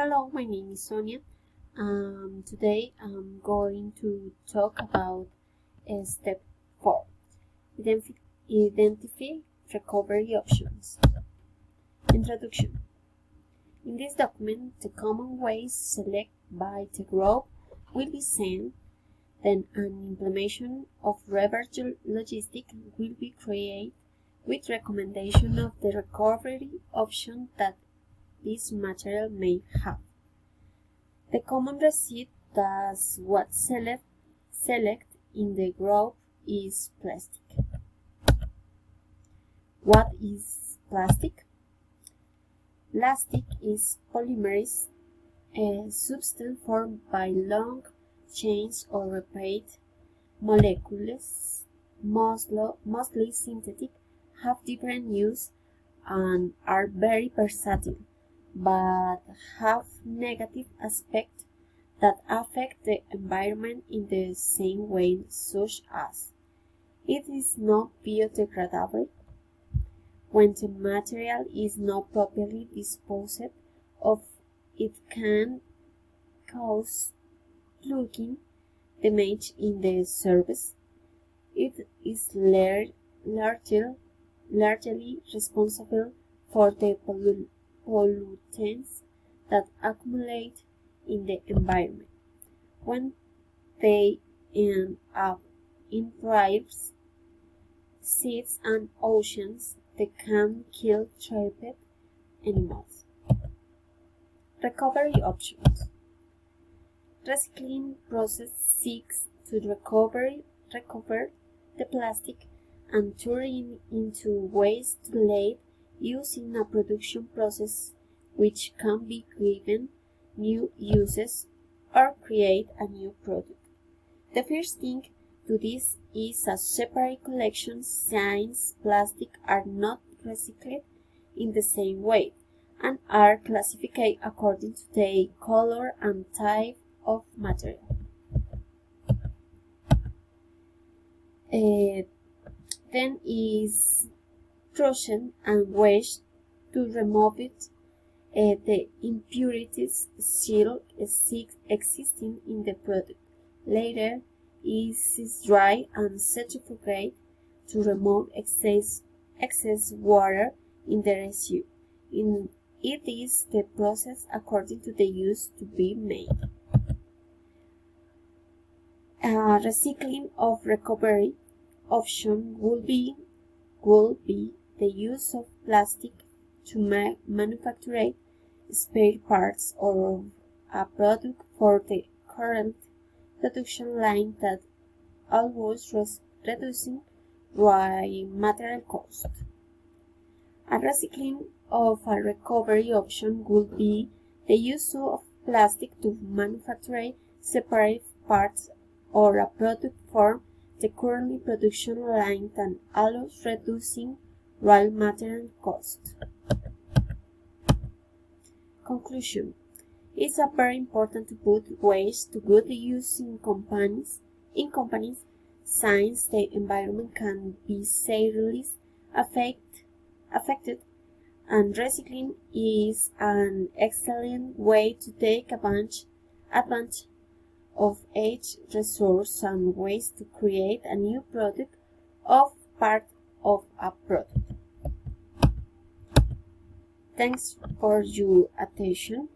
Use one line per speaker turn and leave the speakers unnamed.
Hello, my name is Sonia. Today I'm going to talk about step 4, identify recovery options. Introduction. In this document, the common ways selected by the group will be sent, then an implementation of reverse logistics will be created with recommendation of the recovery option that this material may have. The common receipt that was select in the group is plastic. What is plastic? Plastic is polymerase, a substance formed by long chains or repeated molecules, mostly synthetic, have different use and are very versatile, but have negative aspects that affect the environment in the same way, such as it is not biodegradable. When the material is not properly disposed of, it can cause plugging damage in the surface. It is largely responsible for the pollutants that accumulate in the environment. When they end up in rivers, seas, and oceans, they can kill trapped animals. Recovery options. Recycling process seeks to recover the plastic and turn it into waste laid using a production process which can be given new uses or create a new product. The first thing to this is a separate collection since plastic are not recycled in the same way and are classified according to their color and type of material. Then is crushing and wash to remove the impurities still existing in the product. Later is dry and centrifugate to remove excess water in the residue. It is the process according to the use to be made. A recycling of recovery option will be the use of plastic to manufacture spare parts or a product for the current production line that allows reducing raw material cost. A recycling of a recovery option would be the use of plastic to manufacture separate parts or a product for the current production line that allows reducing raw material cost. Conclusion. It's very important to put waste to good use in companies since the environment can be seriously affected, and recycling is an excellent way to take advantage of each resource and waste to create a new product of part of a product. Thanks for your attention.